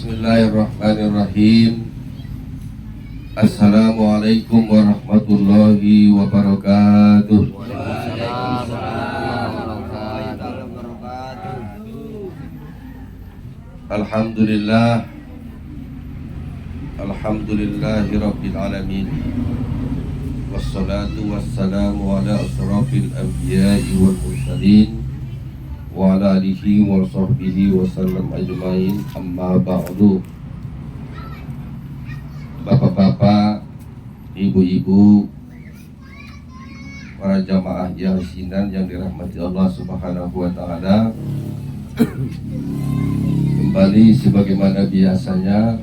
Bismillahirrahmanirrahim. Assalamualaikum warahmatullahi wabarakatuh. Alhamdulillah. Alhamdulillahi rabbil alamin. Wassalatu wassalamu ala asrafil anbiya'i wal mursalin wa ala alihi wa sahbihi wa sallam ajma'in. Amma ba'du. Bapak-bapak, ibu-ibu, para jamaah yasinan yang dirahmati Allah Subhanahu wa taala. Kembali sebagaimana biasanya,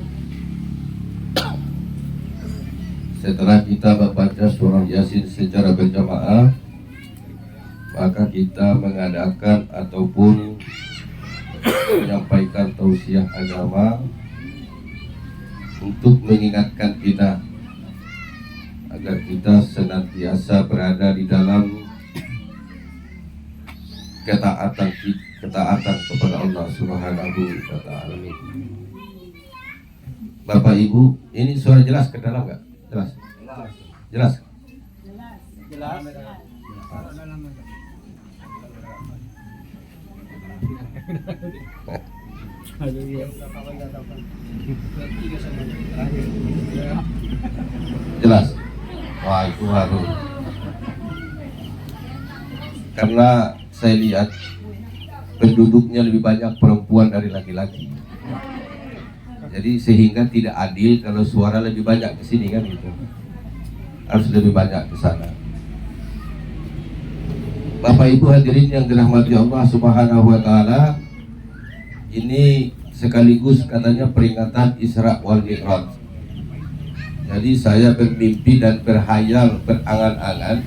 setelah kita membaca surah Yasin secara berjamaah, maka kita mengadakan ataupun menyampaikan tausiah agama untuk mengingatkan kita agar kita senantiasa berada di dalam ketaatan kepada Allah Subhanahu wa taala. Bapak Ibu, ini suara jelas ke dalam nggak? Jelas. Jelas. Jelas. Jelas. Wah, itu harus. Karena saya lihat penduduknya lebih banyak perempuan dari laki-laki. Jadi sehingga tidak adil kalau suara lebih banyak ke sini kan gitu. Harus lebih banyak ke sana. Bapak Ibu hadirin yang dirahmati Allah Subhanahu wa taala, ini sekaligus katanya peringatan Isra wal Mi'raj. Jadi saya bermimpi dan berhayal, berangan-angan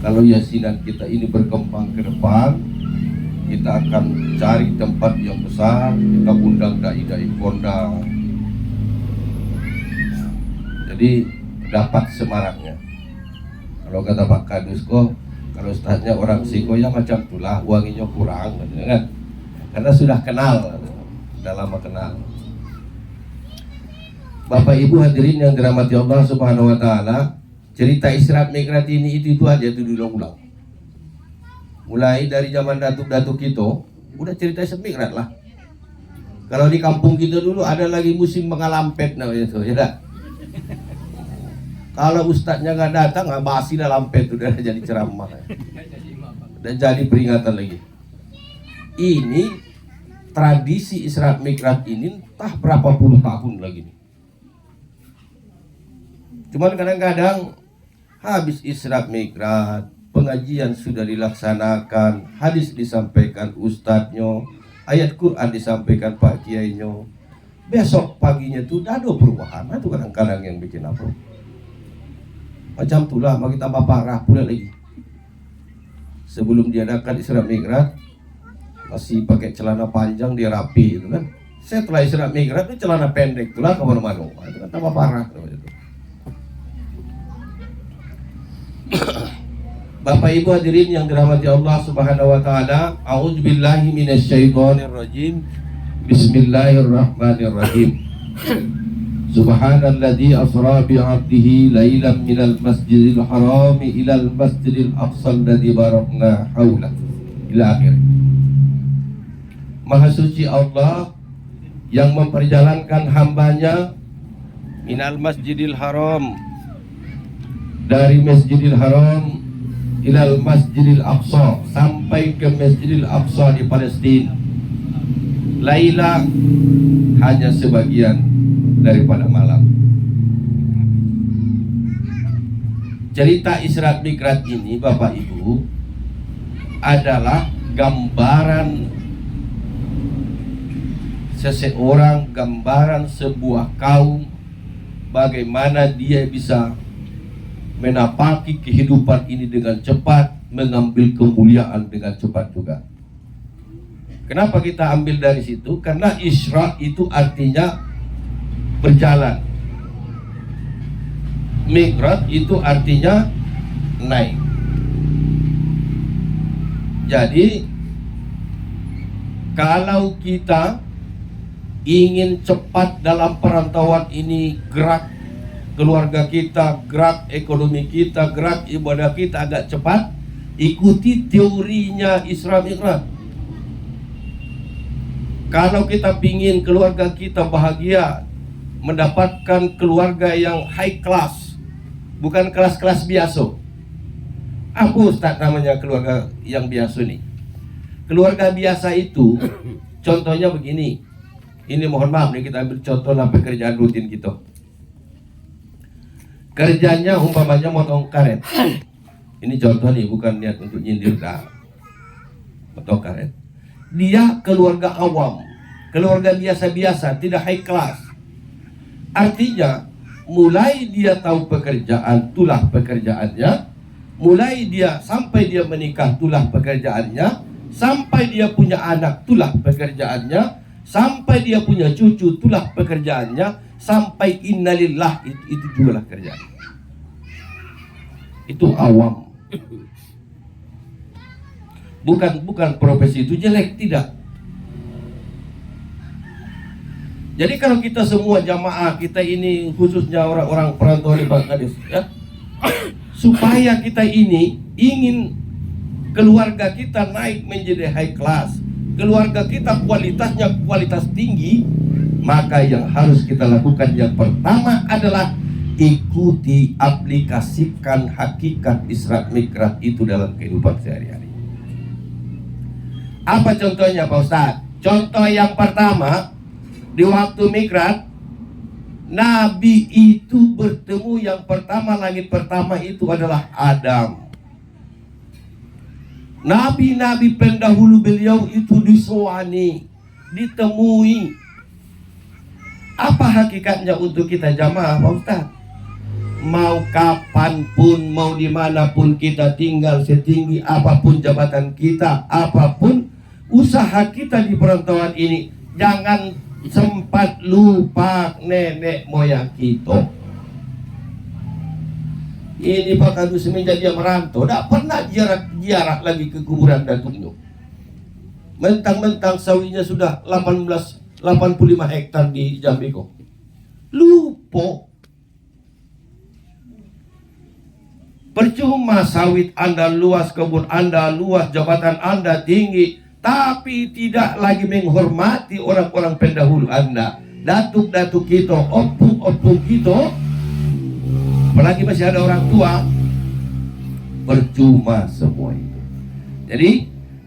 kalau yasinan kita ini berkembang ke depan, kita akan cari tempat yang besar, kita undang dai-dai kondang. Jadi dapat semaraknya. Kalau kata Pak Kadusko, kalau ustaznya orang Siko ya macam itulah, wanginya kurang kan? Karena sudah kenal, sudah lama kenal. Bapak Ibu hadirin yang dirahmati Allah Subhanahu wa taala, cerita Isra Mi'raj ini itu aja tuh diulang-ulang. Mulai dari zaman datuk-datuk kita, udah cerita Isra Mi'raj lah. Kalau di kampung kita dulu ada lagi musim mengalampet namanya itu, ya dah. Kalau ustadznya nggak datang, nggak basi dah lampet udah jadi ceramah, udah jadi peringatan lagi. Ini tradisi Isra Mi'raj ini entah berapa puluh tahun lagi nih. Cuman kadang-kadang habis Isra Mi'raj, pengajian sudah dilaksanakan, hadis disampaikan ustadznya, ayat Quran disampaikan Pak Kiainya. Besok paginya tuh udah ada perubahan, itu kadang-kadang yang bikin apa? Macam itulah, makin tambah parah pula lagi. Sebelum diadakan Isra Mi'raj, masih pakai celana panjang, dia rapi itu kan. Setelah Isra Mi'raj itu celana pendek, itulah kemana-mana. Itu kan tambah parah. Bapak Ibu hadirin yang dirahmati Allah Subhanahu wa taala, a'udzubillahi minasyaitonirrajim. Bismillahirrahmanirrahim. Subhanalladzi asra bi 'abdihi lailan minal masjidil haram ilal masjidil aqsa alladzi barakna haula ila akhir. Maha suci Allah yang memperjalankan hambanya minal masjidil haram, dari masjidil haram ilal masjidil aqsa, sampai ke masjidil aqsa di Palestina. Laila hanya sebagian daripada malam. Cerita Isra Mi'raj ini Bapak Ibu adalah gambaran seseorang, gambaran sebuah kaum, bagaimana dia bisa menapaki kehidupan ini dengan cepat, mengambil kemuliaan dengan cepat juga. Kenapa kita ambil dari situ? Karena Isra itu artinya berjalan, Mi'raj itu artinya naik. Jadi kalau kita ingin cepat dalam perantauan ini, gerak keluarga kita, gerak ekonomi kita, gerak ibadah kita agak cepat, ikuti teorinya Isra Mi'raj. Kalau kita ingin keluarga kita bahagia, mendapatkan keluarga yang high class, bukan kelas-kelas biasa. Apa Ustaz namanya keluarga yang biasa nih? Keluarga biasa itu contohnya begini. Ini mohon maaf nih, kita ambil contoh lah pekerjaan rutin kita. Kerjanya umpamanya motong karet. Ini contoh nih, bukan niat untuk nyindir dah. Motong karet. Dia keluarga awam, keluarga biasa-biasa, tidak high class. Artinya mulai dia tahu pekerjaan, itulah pekerjaannya. Mulai dia sampai dia menikah, itulah pekerjaannya. Sampai dia punya anak, itulah pekerjaannya. Sampai dia punya cucu, itulah pekerjaannya. Sampai innalillah, itu juga lah kerjaan. Itu awam. Bukan profesi itu jelek, tidak. Jadi kalau kita semua jamaah kita ini, khususnya orang-orang perantauan di Bangladesh, ya, supaya kita ini ingin keluarga kita naik menjadi high class, keluarga kita kualitasnya kualitas tinggi, maka yang harus kita lakukan yang pertama adalah ikuti, aplikasikan hakikat Isra Mi'raj itu dalam kehidupan sehari-hari. Apa contohnya Pak Ustadz? Contoh yang pertama, di waktu Mi'raj, Nabi itu bertemu yang pertama, langit pertama itu adalah Adam. Nabi-nabi pendahulu beliau itu disowani, ditemui. Apa hakikatnya untuk kita jamaah Pak Ustadz? Mau kapanpun, mau dimanapun kita tinggal, setinggi apapun jabatan kita, apapun usaha kita di perantauan ini, jangan sempat lupa nenek moyang kita. Ini Pak Kadu semenjak dia merantau, tidak pernah ziarah lagi ke kuburan datuknya. Mentang-mentang sawinya sudah 85 hektar di Jambi kok. Lupa. Percuma sawit Anda luas, kebun Anda luas, jabatan Anda tinggi, tapi tidak lagi menghormati orang-orang pendahulu Anda, datuk-datuk kita, opung-opung kita, apalagi masih ada orang tua. Percuma semua itu. Jadi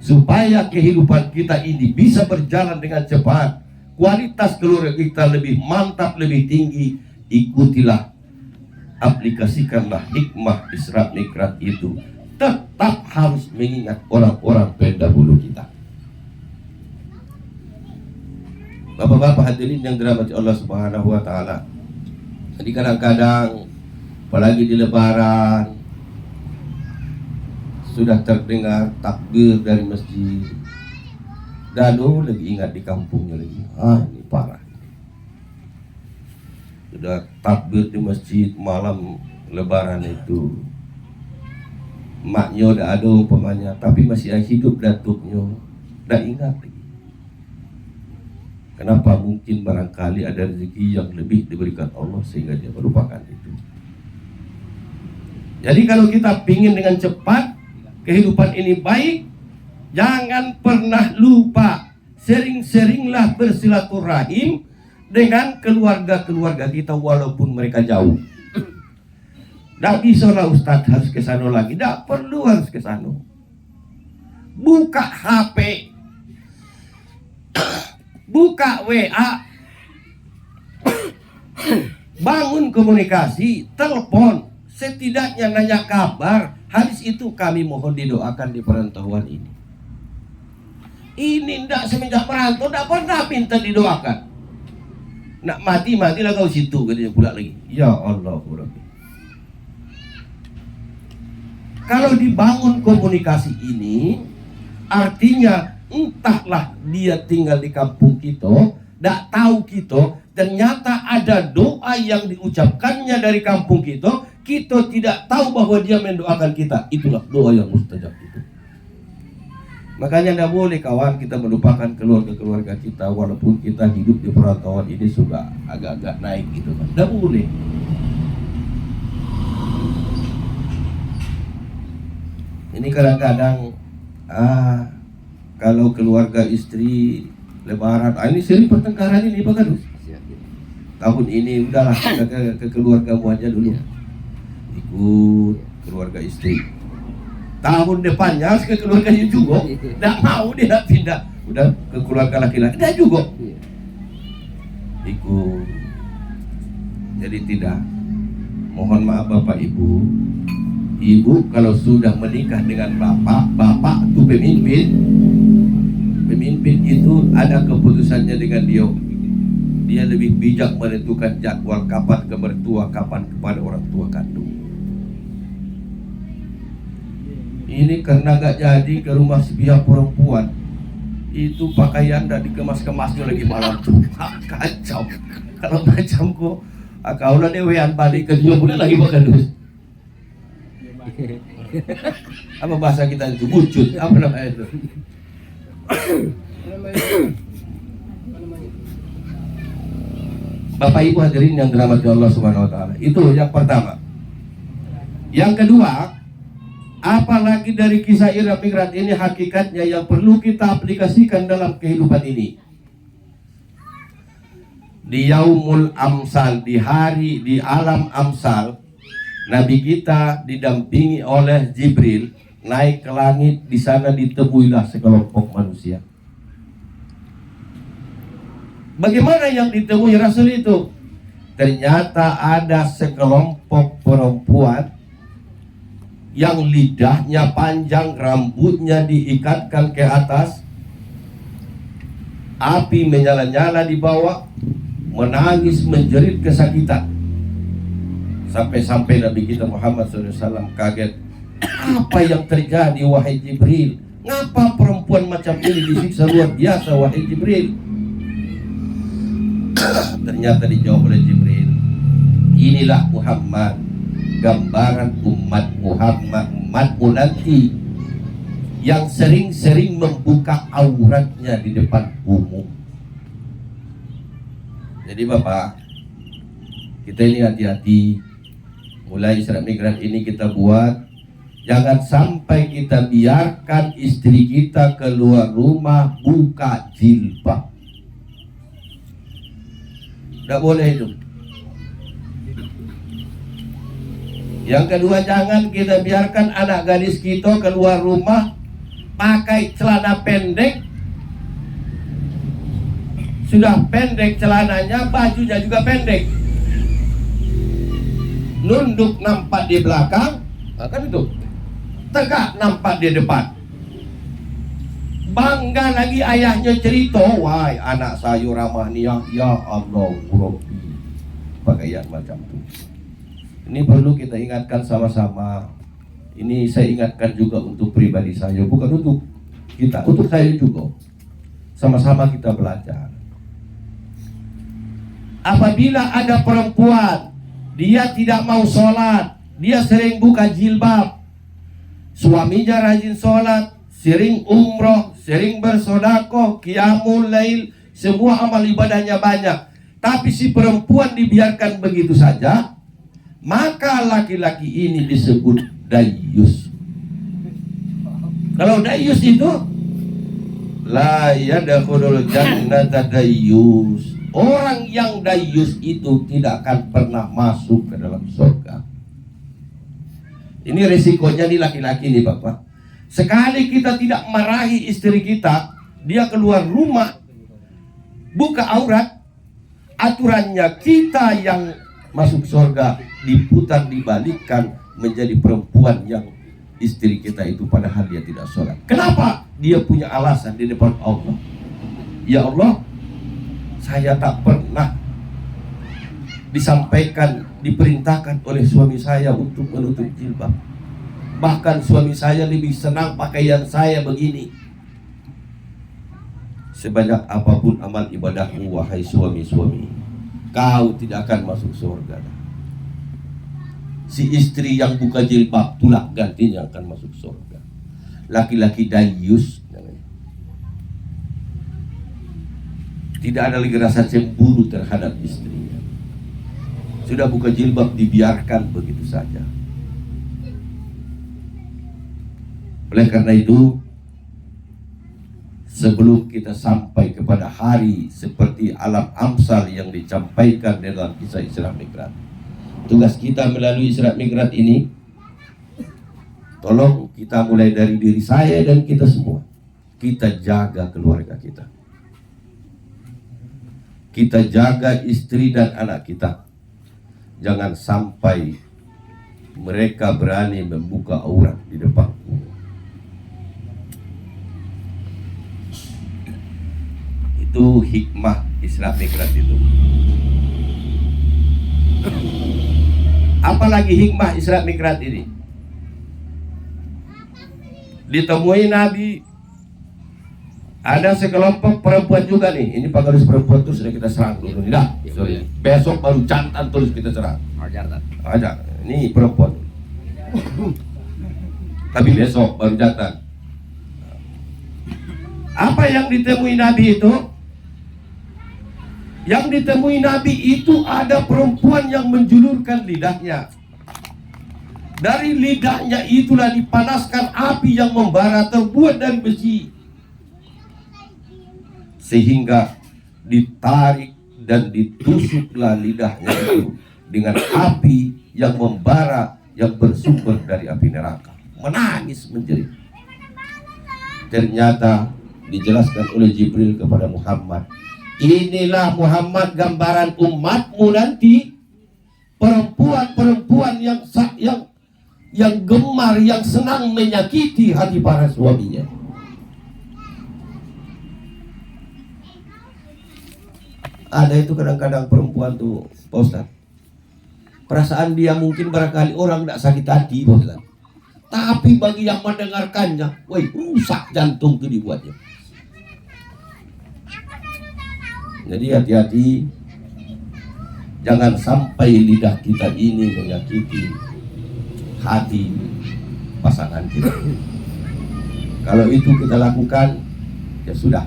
supaya kehidupan kita ini bisa berjalan dengan cepat, kualitas keluarga kita lebih mantap, lebih tinggi, ikutilah, aplikasikanlah hikmah Isra Mi'raj itu. Tetap harus mengingat orang-orang pendahulu kita. Bapak-bapak hadirin yang dirahmati Allah Subhanahu wa taala. Jadi kadang-kadang apalagi di lebaran sudah terdengar takbir dari masjid. Dado lagi ingat di kampungnya lagi. Ini parah. Sudah takbir di masjid malam lebaran itu. Maknya udah ada umpamanya, tapi masih hidup datuknya. Udah ingat lagi. Kenapa? Mungkin barangkali ada rezeki yang lebih diberikan Allah sehingga dia melupakan itu. Jadi kalau kita pingin dengan cepat kehidupan ini baik, jangan pernah lupa, sering-seringlah bersilaturahim dengan keluarga-keluarga kita walaupun mereka jauh. Tidak bisa lah Ustadz harus ke sana lagi, tidak perlu harus ke sana. Buka HP, buka WA, bangun komunikasi, telepon, setidaknya nanya kabar. Hadis itu kami mohon didoakan di perantauan ini. Ini ndak semenjak merantau ndak pernah minta didoakan. Nak matilah kau situ, katanya pula lagi. Ya Allah, Rabbi. Kalau dibangun komunikasi ini, artinya entahlah dia tinggal di kampung kita, tidak tahu kita, ternyata ada doa yang diucapkannya dari kampung kita tidak tahu bahwa dia mendoakan kita. Itulah doa yang mustajab itu. Makanya tidak boleh kawan kita melupakan keluarga-keluarga kita, walaupun kita hidup di perantauan ini sudah agak-agak naik gitu kan. Tidak boleh. Ini kadang-kadang kalau keluarga istri lebaran, ini sering pertengkaran ini Pak Kadus. Tahun ini udahlah ke keluargamu aja dulu. Ikut keluarga istri. Tahun depannya ke keluarganya juga. Tidak mau dia pindah. Udah ke keluarga laki-laki. Tidak juga. Ikut. Jadi tidak. Mohon maaf Bapak Ibu. Ibu kalau sudah menikah dengan bapak itu pemimpin. Pemimpin itu ada keputusannya dengan dia. Dia lebih bijak menentukan jadwal kapan ke mertua, kapan kepada orang tua kandung. Ini karena gak jadi ke rumah si pihak perempuan, itu pakaian dah dikemas-kemasnya lagi malam tuh. Kacau. Kalau macam kok kaulah dewean balik ke dia boleh lagi makan dus. Apa bahasa kita itu? Bucut. Apa namanya itu? Bapak Ibu hadirin yang dirahmati Allah Subhanahu wa taala. Itu yang pertama. Yang kedua, apalagi dari kisah Ira Migrat ini hakikatnya yang perlu kita aplikasikan dalam kehidupan ini. Di Yaumul Amsal, di alam Amsal, Nabi kita didampingi oleh Jibril naik ke langit. Di sana ditemuilah sekelompok manusia. Bagaimana yang ditemui Rasul itu? Ternyata ada sekelompok perempuan yang lidahnya panjang, rambutnya diikatkan ke atas, api menyala-nyala di bawah, menangis menjerit kesakitan. Sampai-sampai Nabi kita Muhammad SAW kaget. Apa yang terjadi wahai Jibril? Ngapa perempuan macam ini disiksa luar biasa wahai Jibril? Ternyata dijawab oleh Jibril, inilah Muhammad, gambaran umat Muhammad, umatmu nanti yang sering-sering membuka auratnya di depan umum. Jadi Bapak, kita ini hati-hati. Mulai Isra Migrat ini kita buat, jangan sampai kita biarkan istri kita keluar rumah buka jilbab. Tidak boleh itu. Yang kedua, jangan kita biarkan anak gadis kita keluar rumah pakai celana pendek. Sudah pendek celananya, bajunya juga pendek. Nunduk nampak di belakang, kan itu. Tegak nampak di depan. Bangga lagi ayahnya cerita, wah anak saya ramah nih ya Allah Rabbi. Pakaian macam itu. Ini perlu kita ingatkan sama-sama. Ini saya ingatkan juga untuk pribadi saya, bukan untuk kita, untuk saya juga. Sama-sama kita belajar. Apabila ada perempuan, dia tidak mau sholat, dia sering buka jilbab, suaminya rajin sholat, sering umroh, sering bersodakoh, qiyamul lail, semua amal ibadahnya banyak, tapi si perempuan dibiarkan begitu saja, maka laki-laki ini disebut dayyus. Kalau dayyus itu la yadkhulul jannata dayyus. Orang yang dayyus itu tidak akan pernah masuk ke dalam surga. Ini resikonya di laki-laki nih Bapak. Sekali kita tidak marahi istri kita, dia keluar rumah buka aurat, aturannya kita yang masuk surga diputar dibalikkan menjadi perempuan yang istri kita itu padahal dia tidak sholat. Kenapa? Dia punya alasan di depan Allah. Ya Allah, saya tak pernah disampaikan, diperintahkan oleh suami saya untuk menutup jilbab. Bahkan suami saya lebih senang pakaian saya begini. Sebanyak apapun amal ibadahmu wahai suami-suami, kau tidak akan masuk surga. Si istri yang buka jilbab itulah gantinya akan masuk surga. Laki-laki dayyus namanya. Tidak ada lagi rasa cemburu terhadap istrinya. Sudah buka jilbab dibiarkan begitu saja. Oleh karena itu, sebelum kita sampai kepada hari seperti alam Amsal yang disampaikan dalam kisah Isra Mi'raj, tugas kita melalui Isra Mi'raj ini, tolong kita mulai dari diri saya dan kita semua. Kita jaga keluarga kita. Kita jaga istri dan anak kita. Jangan sampai mereka berani membuka aurat di depanku. Itu hikmah Isra Mi'raj itu. Apalagi hikmah Isra Mi'raj ini? Ditemui Nabi, ada sekelompok perempuan juga nih. Ini pengurus perempuan tuh sudah kita serang dulu. Tidak, sorry. Besok baru jantan terus kita serang. Ada, ini perempuan. Tapi besok baru jantan. Apa yang ditemui Nabi itu? Yang ditemui Nabi itu ada perempuan yang menjulurkan lidahnya. Dari lidahnya itulah dipanaskan api yang membara terbuat dari besi, sehingga ditarik dan ditusuklah lidahnya itu dengan api yang membara yang bersumber dari api neraka. Menangis menjerit. Ternyata dijelaskan oleh Jibril kepada Muhammad, inilah Muhammad gambaran umatmu nanti, perempuan-perempuan yang gemar, yang senang menyakiti hati para suaminya. Ada itu kadang-kadang perempuan tuh, Pak Ustaz, perasaan dia mungkin barangkali orang tidak sakit hati, Pak Ustaz, tapi bagi yang mendengarkannya, woi, rusak jantung itu dibuatnya. Jadi hati-hati, jangan sampai lidah kita ini menyakiti hati pasangan kita. Kalau itu kita lakukan, ya sudah.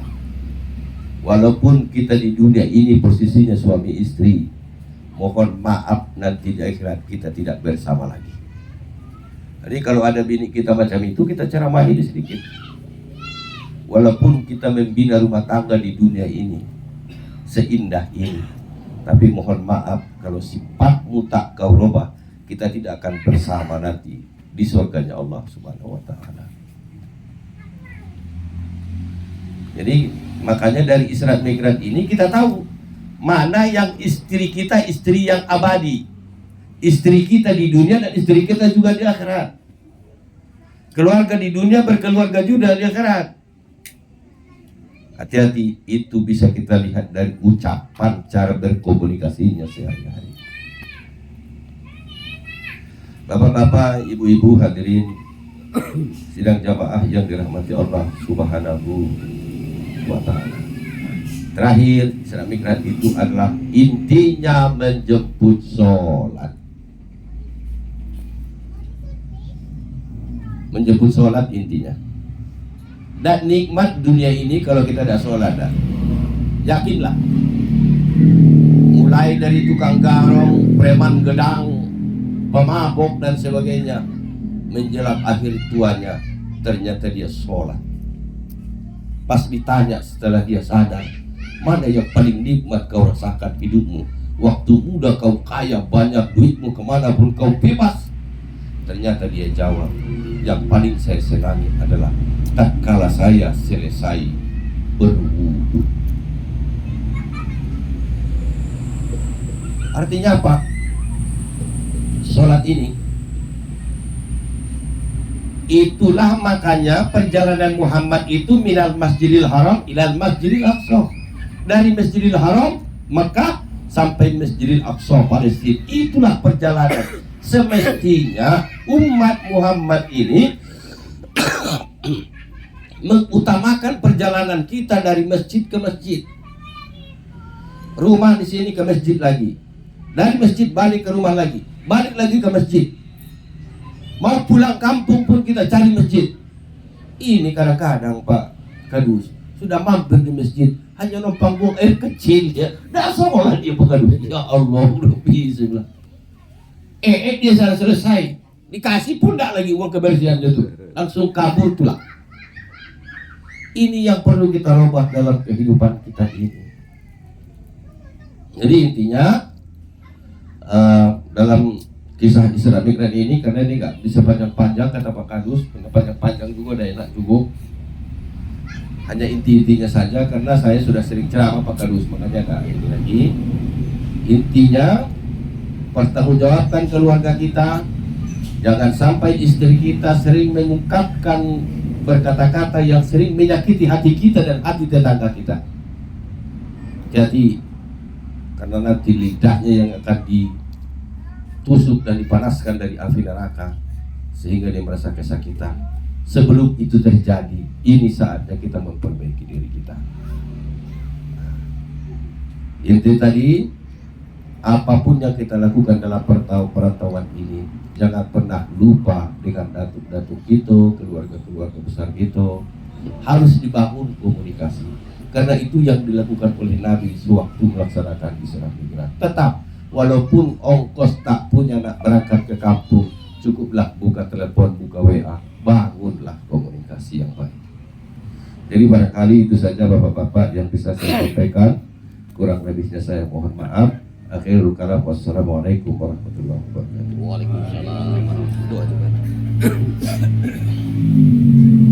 Walaupun kita di dunia ini posisinya suami istri, mohon maaf nanti di akhirat kita tidak bersama lagi. Jadi kalau ada bini kita macam itu, kita ceramahi sedikit. Walaupun kita membina rumah tangga di dunia ini seindah ini, tapi mohon maaf kalau sifatmu tak kau rubah, kita tidak akan bersama nanti di surganya Allah Subhanahu wa Ta'ala. Jadi makanya dari Isra Mi'raj ini kita tahu mana yang istri kita, istri yang abadi, istri kita di dunia dan istri kita juga di akhirat. Keluarga di dunia berkeluarga juga di akhirat. Hati-hati, itu bisa kita lihat dari ucapan, cara berkomunikasinya sehari-hari. Bapak-bapak, ibu-ibu hadirin sidang jamaah yang dirahmati Allah Subhanahu wa Ta'ala. Terakhir, Isra Mi'raj itu adalah intinya menjemput sholat. Menjemput sholat intinya. Dan nikmat dunia ini kalau kita tidak sholat, yakinlah, mulai dari tukang garong, preman gedang, pemabok dan sebagainya, menjelang akhir tuanya ternyata dia sholat. Pas ditanya setelah dia sadar, mana yang paling nikmat kau rasakan hidupmu? Waktu muda kau kaya, banyak duitmu, kemanapun kau bebas. Ternyata dia jawab, yang paling saya senangi adalah tatkala saya selesai berwudu. Artinya apa? Sholat ini, itulah makanya perjalanan Muhammad itu minal Masjidil Haram ilal Masjidil Aqsa, dari Masjidil Haram Mekah sampai Masjidil Aqsa Palestina. Itulah perjalanan. Semestinya umat Muhammad ini mengutamakan perjalanan kita dari masjid ke masjid, rumah di sini ke masjid lagi, dari masjid balik ke rumah lagi, balik lagi ke masjid. Mau pulang kampung pun kita cari masjid. Ini kadang-kadang Pak Kadus sudah mampir di masjid, hanya numpang buang air kecil ya. Dah sekolah dia pengaduan. Ya Allah, udah bisa bilang. Dia salah selesai. Dikasih pun tak lagi uang kebersihan itu. Langsung kabur tulang. Ini yang perlu kita rubah dalam kehidupan kita ini. Jadi intinya dalam kisah Isra Mi'raj ini, karena ini nggak bisa panjang-panjang kata Pak Kadus, panjang-panjang juga udah enak juga. Hanya inti-intinya saja karena saya sudah sering ceramah Pak Kadus, makanya nggak ini lagi. Intinya pertanggungjawabkan keluarga kita. Jangan sampai istri kita sering mengungkapkan berkata-kata yang sering menyakiti hati kita dan hati tetangga kita. Jadi karena nanti lidahnya yang akan ditusuk dan dipanaskan dari api neraka sehingga dia merasa kesakitan. Sebelum itu terjadi, ini saatnya kita memperbaiki diri kita. Inti tadi, apapun yang kita lakukan dalam perantauan ini, jangan pernah lupa dengan datuk-datuk kita, keluarga-keluarga besar kita. Harus dibangun komunikasi. Karena itu yang dilakukan oleh Nabi sewaktu melaksanakan Isra Mi'raj. Tetap, walaupun ongkos tak punya nak berangkat ke kampung, cukuplah buka telepon, buka WA, bangunlah komunikasi yang baik. Jadi barangkali itu saja Bapak-Bapak yang bisa saya sampaikan. Kurang lebihnya saya mohon maaf. Akhirul kalam, wassalamualaikum warahmatullahi wabarakatuh. Waalaikumsalam warahmatullahi wabarakatuh.